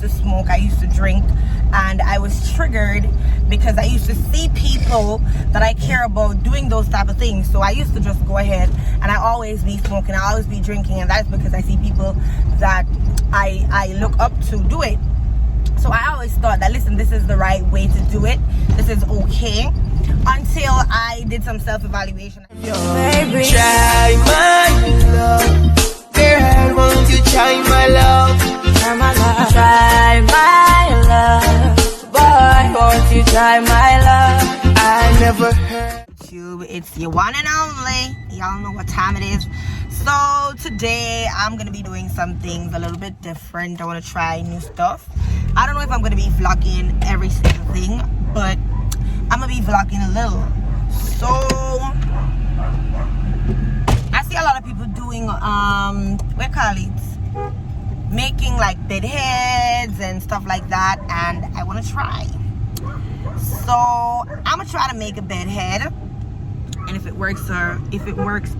to smoke, I used to drink, and I was triggered because I used to see people that I care about doing those type of things. So I used to just go ahead and I always be smoking, I always be drinking, and that's because I see people that I look up to do it. So I always thought that, listen, this is the right way to do it. This is okay. Until I did some self-evaluation. Baby, try my love. Girl, won't you try my love? Try my love. Try my love. Boy, won't you try my love? I never heard. It's your one and only. Y'all know what time it is. So today I'm gonna be doing some things a little bit different. I want to try new stuff. I don't know if I'm gonna be vlogging every single thing, but I'm gonna be vlogging a little. So I see a lot of people doing what call it, making like bed heads and stuff like that, and I want to try. So I'm gonna try to make a bed head, and if it works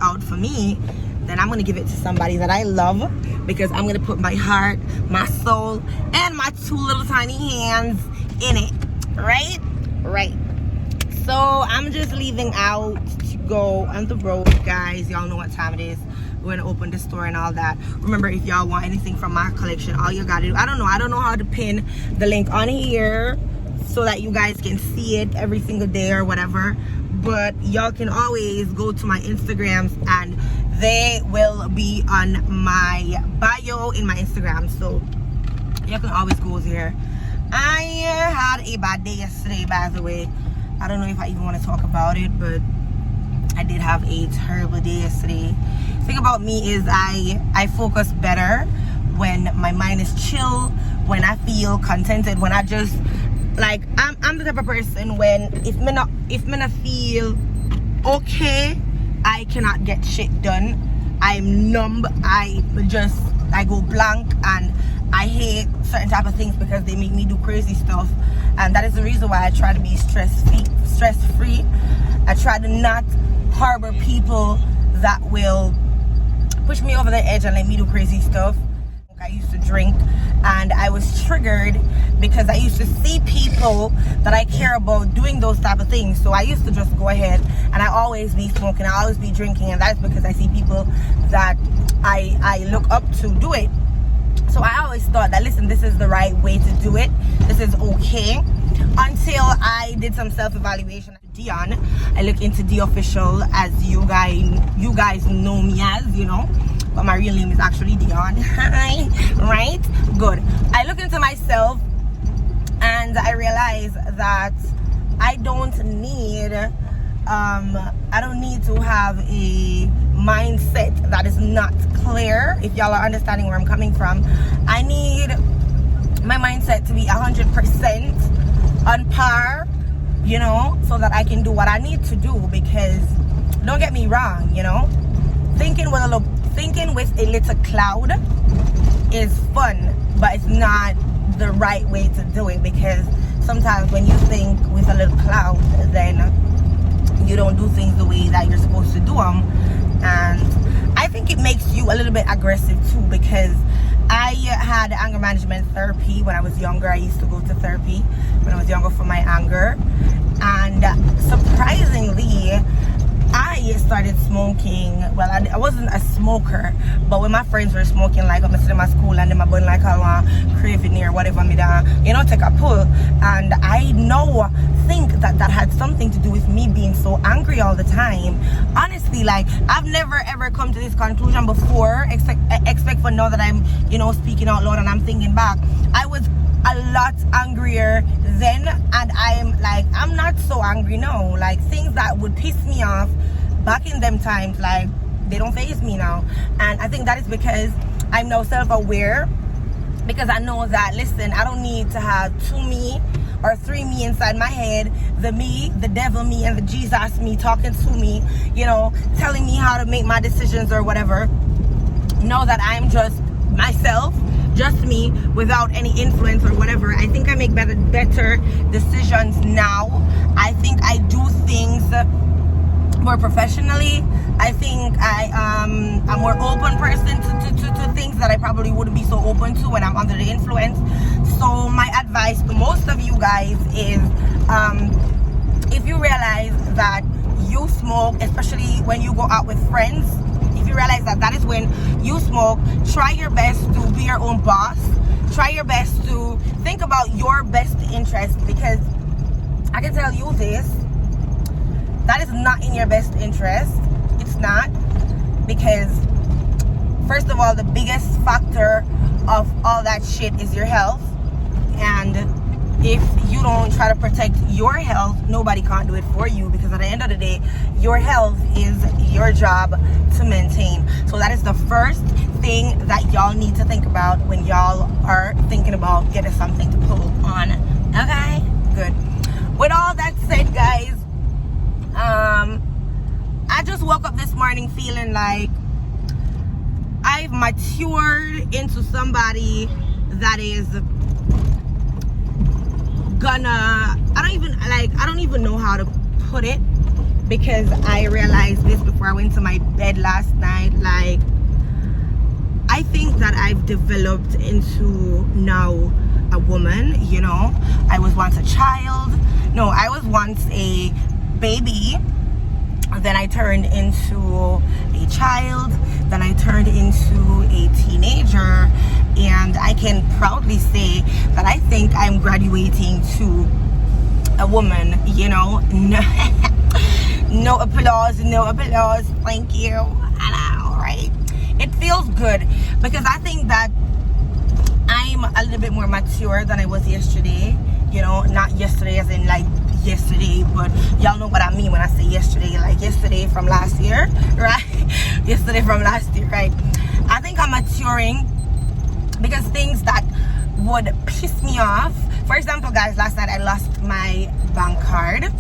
out for me, then I'm gonna give it to somebody that I love, because I'm gonna put my heart, my soul, and my two little tiny hands in it. Right. So I'm just leaving out to go on the road, guys. Y'all know what time it is. We're gonna open the store and all that. Remember, if y'all want anything from my collection, all you gotta do, I don't know how to pin the link on here so that you guys can see it every single day or whatever, but y'all can always go to my Instagrams and they will be on my bio in my Instagram, so you can always go there. I had a bad day yesterday, by the way. I don't know if I even want to talk about it, but I did have a terrible day yesterday. The thing about me is I focus better when my mind is chill, when I feel contented, when I just like I'm the type of person when if me not feel okay, I cannot get shit done. I'm numb. I go blank, and I hate certain type of things because they make me do crazy stuff, and that is the reason why I try to be stress-free. I try to not harbor people that will push me over the edge and let me do crazy stuff. I used to drink, and I was triggered because I used to see people that I care about doing those type of things. So I used to just go ahead and I always be smoking, I always be drinking, and that's because I see people that I look up to do it. So I always thought that, listen, this is the right way to do it. This is okay. Until I did some self-evaluation. Dion, I look into the official, as you guys know me as, you know, but my real name is actually Dion. Right? Good. I look into myself and I realize that I don't need to have a mindset that is not clear. If y'all are understanding where I'm coming from, I need my mindset to be 100% on par, you know, so that I can do what I need to do. Because don't get me wrong, you know, thinking with a little cloud is fun, but it's not the right way to do it, because sometimes when you think with a little cloud, then you don't do things the way that you're supposed to do them. And I think it makes you a little bit aggressive too, because I had anger management therapy when I was younger. I used to go to therapy when I was younger for my anger, and surprisingly I started smoking. Well, I wasn't a smoker, but when my friends were smoking, like I'm sitting in my school and then my bun like I want craving or whatever, me da, you know, take a pull. And I think that had something to do with me being so angry all the time. Honestly, like I've never ever come to this conclusion before, except for now that I'm, you know, speaking out loud and I'm thinking back. I was a lot angrier then, and I'm not so angry now. Like things that would piss me off back in them times, like they don't faze me now. And I think that is because I'm now self-aware, because I know that, listen, I don't need to have two me or three me inside my head. The me, the devil me, and the Jesus me talking to me, you know, telling me how to make my decisions or whatever. Know that I'm just myself, just me, without any influence or whatever. I think I make better decisions now. I think I do things more professionally. I think I'm a more open person to things that I probably wouldn't be so open to when I'm under the influence. So my advice to most of you guys is, if you realize that you smoke, especially when you go out with friends, if you realize that that is when you smoke, try your best to be your own boss. Try your best to think about your best interest, because I can tell you this, that is not in your best interest. It's not, because first of all, the biggest factor of all that shit is your health, and if you don't try to protect your health, nobody can't do it for you, because at the end of the day, your health is your job to maintain. So that is the first thing that y'all need to think about when y'all are thinking about getting something to pull on. Okay, good. With all that said, guys, I just woke up this morning feeling like I've matured into somebody that is gonna, I don't even know how to put it, because I realized this before I went to my bed last night. Like, I think that I've developed into now a woman, you know. I was once a child. No, I was once a baby. Then I turned into a child. Then I turned into a teenager. And I can proudly say that I think I'm graduating to a woman, you know. No applause, no applause. Thank you. All right. It feels good, because I think that I'm a little bit more mature than I was yesterday. You know, not yesterday as in like yesterday, but y'all know what I mean when I say yesterday, like yesterday from last year, right? Yesterday from last year, right? I think I'm maturing, because things that would piss me off, for example, guys, last night I lost my bank card,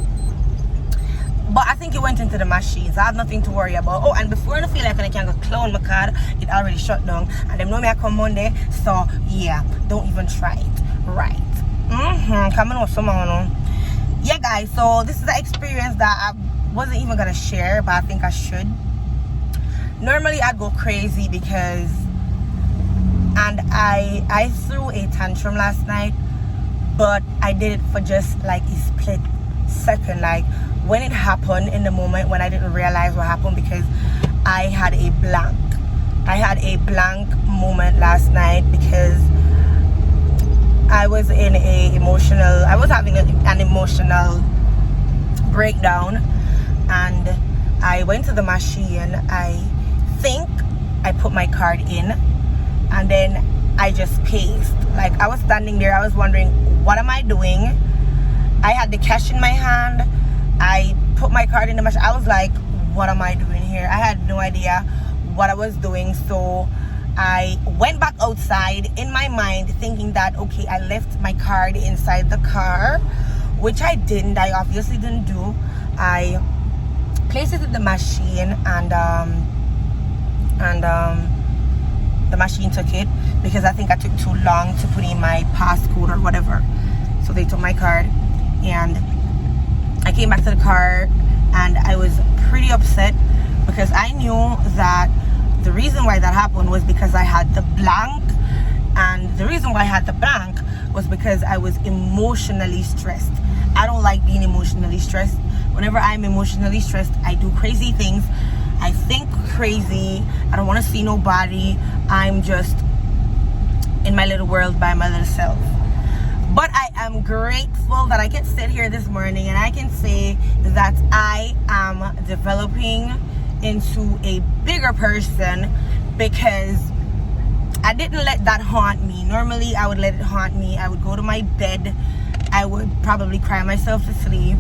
but I think it went into the machine, so I have nothing to worry about. Oh, and before I feel like I can go clone my card, it already shut down, and them know me I come Monday, so yeah, don't even try it, right? Coming with someone. Yeah, guys, so this is an experience that I wasn't even gonna share, but I think I should. Normally I'd go crazy because, and I threw a tantrum last night, but I did it for just like a split second. Like, when it happened, in the moment when I didn't realize what happened, because I had a blank. I had a blank moment last night, because I was in I was having an emotional breakdown, and I went to the machine. I think I put my card in, and then I just paced. Like, I was standing there, I was wondering, what am I doing? I had the cash in my hand. I put my card in the machine. I was like, what am I doing here? I had no idea what I was doing. So I went back outside in my mind, thinking that, okay, I left my card inside the car, which I didn't. I obviously didn't do. I placed it in the machine, and the machine took it, because I think I took too long to put in my passcode or whatever. So they took my card, and I came back to the car, and I was pretty upset, because I knew that the reason why that happened was because I had the blank, and the reason why I had the blank was because I was emotionally stressed. I don't like being emotionally stressed. Whenever I'm emotionally stressed, I do crazy things. I think crazy. I don't want to see nobody. I'm just in my little world by my little self. But I am grateful that I can sit here this morning and I can say that I am developing into a bigger person, because I didn't let that haunt me. Normally I would let it haunt me. I would go to my bed, I would probably cry myself to sleep.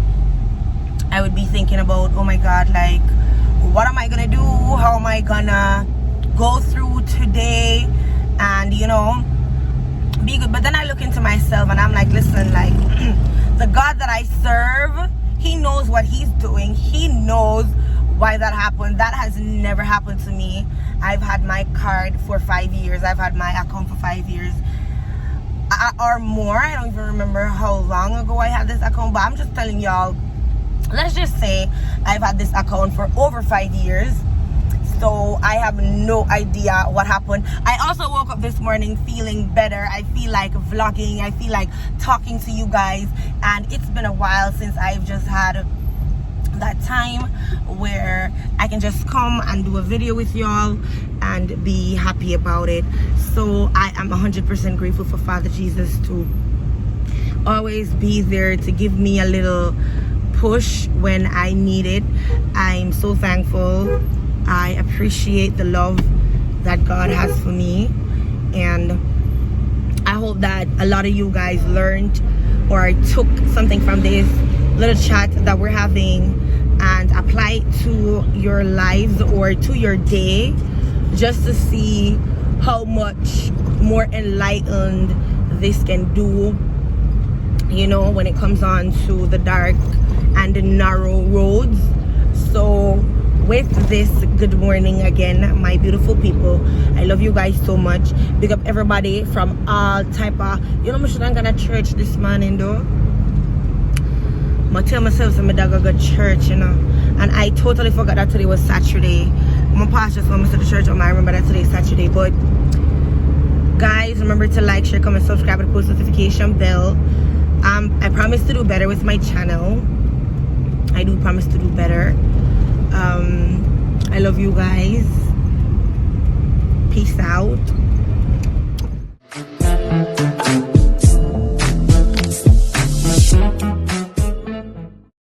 I would be thinking about, oh my God, like, what am I gonna do? How am I gonna go through today? And you know, be good. But then I look into myself and I'm like, listen, like, the God that I serve, he knows what he's doing. He knows why that happened. That has never happened to me. I've had my card for 5 years. I've had my account for 5 years or more. I don't even remember how long ago I had this account, but I'm just telling y'all, let's just say I've had this account for over 5 years. So I have no idea what happened. I also woke up this morning feeling better. I feel like vlogging. I feel like talking to you guys, and it's been a while since I've just had that time where I can just come and do a video with y'all and be happy about it. So I am 100% grateful for Father Jesus to always be there to give me a little push when I need it. I'm so thankful. I appreciate the love that God has for me, and I hope that a lot of you guys learned or took something from this little chat that we're having and apply it to your lives or to your day, just to see how much more enlightened this can do, you know, when it comes on to the dark and the narrow roads. So with this, good morning again, my beautiful people. I love you guys so much. Big up everybody from all type of, you know, I'm gonna church this morning though. I tell myself I'm gonna go to church, you know, and I totally forgot that today was Saturday. My pastor just want me to the church, I remember that today is Saturday. But guys, remember to like, share, comment, subscribe, and post notification bell. I promise to do better with my channel. I do promise to do better. I love you guys. Peace out.